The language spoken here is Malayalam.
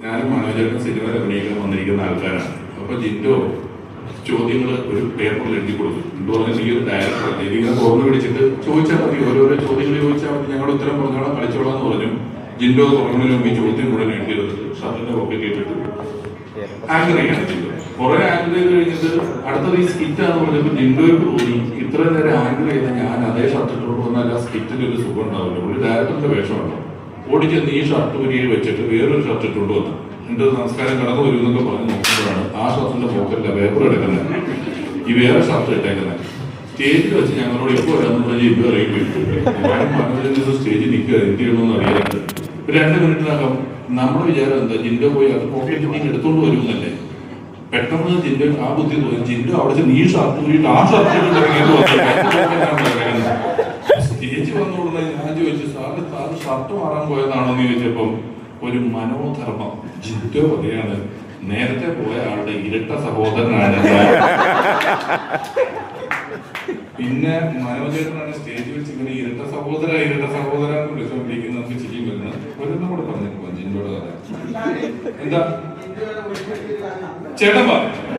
ഞാനും മനോജനും സിനിമയിൽ അഭിനയിക്കാൻ വന്നിരിക്കുന്ന ആൾക്കാരാണ്. അപ്പൊ ജിൻഡോ ചോദ്യങ്ങൾ ഒരു പേപ്പറിൽ എഴുതി കൊടുത്തു. ജിൻഡോ പറഞ്ഞ ഈ ഒരു ഡയറക്ടർ ഇതിങ്ങനെ ഓർമ്മ പിടിച്ചിട്ട് ചോദിച്ചാൽ മതി, ഓരോരോ ചോദ്യങ്ങൾ ചോദിച്ചാൽ മതി, ഞങ്ങൾ ഉത്തരം പറഞ്ഞോളാം, കളിച്ചോളാം എന്ന് പറഞ്ഞു. ജിൻഡോ തുറന്നതിന് മുമ്പ് ഈ ചോദ്യം മുഴുവൻ എഴുതിയത് ഷർട്ടിന്റെ പോക്കറ്റ് ഇട്ടിട്ട് ആങ്കർ ചെയ്യാണ് ജിൻഡോ. കുറെ ആങ്കർ ചെയ്ത് കഴിഞ്ഞിട്ട് അടുത്തത് ഈ സ്കിറ്റാന്ന് പറഞ്ഞപ്പോൾ ജിൻഡോയ്ക്ക് തോന്നി ഇത്ര നേരം ആങ്കർ ചെയ്ത ഞാൻ അതേ ഷർട്ട് ഇട്ടുകൊണ്ട് വന്നാൽ ആ സ്കിറ്റിന് ഒരു സുഖം ഉണ്ടാവില്ല. ഒരു ഡയറക്ടറിന്റെ വേഷമുണ്ടോ ഓടിച്ചെന്ന് ഈ ഷർട്ട് ഉരിയിൽ വെച്ചിട്ട് വേറൊരു ഷർട്ട് ഇട്ടുകൊണ്ട് വന്നു. എന്റെ സംസ്കാരം കടന്നു വരും എന്നൊക്കെ പറഞ്ഞ് നോക്കുമ്പോഴാണ് ആ ഷർട്ടിന്റെ പോക്കറ്റിലെ പേപ്പർ എടുക്കുന്നത്, ഈ വേറെ ഷർട്ട് ഇട്ടേക്കുന്നത്. സ്റ്റേജിൽ വെച്ച് ഞങ്ങളോട് ഇപ്പോൾ വരാമെന്ന് പറഞ്ഞ് ഇപ്പോൾ ഇറങ്ങി പോയിട്ട് സ്റ്റേജിൽ നിൽക്കുക, എന്ത് ചെയ്യണമെന്ന് അറിയാറുണ്ട്. ഒരു 2 മിനിറ്റിനകം നമ്മുടെ വിചാരം എന്താ, ജിൻഡോ പോയി അത് പോക്കറ്റ് നീ എടുത്തോണ്ട് വരുമെന്നല്ലേ. പെട്ടെന്ന് ജിൻഡോ ആ ബുദ്ധി തോന്നി, ജിൻഡോ അവിടെ നീ ഷർട്ട് ഊരിയിട്ട് ആ ഷർട്ട് സ്റ്റേജ് വന്നുകൊടുന്ന ഞാൻ ചോദിച്ചു, സാറ് ഷർട്ട് മാറാൻ പോയതാണോ എന്ന് ചോദിച്ചപ്പം ഒരു മനോധർമ്മം ജിൻഡോ പറയാണ്, നേരത്തെ പോയ ആളുടെ ഇരട്ട സഹോദരനാണ്. പിന്നെ മനോജേട്ടനാണ് സ്റ്റേജ് വെച്ച് ഇങ്ങനെ ഇരട്ട സഹോദര എന്ന് വിളിച്ചുകൊണ്ടിരിക്കുന്ന നമുക്ക് ചിരിയും വരുന്നത്. ഒരെണ്ണം കൂടെ പറഞ്ഞിട്ട് ജിൻഡോയുടെ കഥ എന്താ ചേട്ടൻ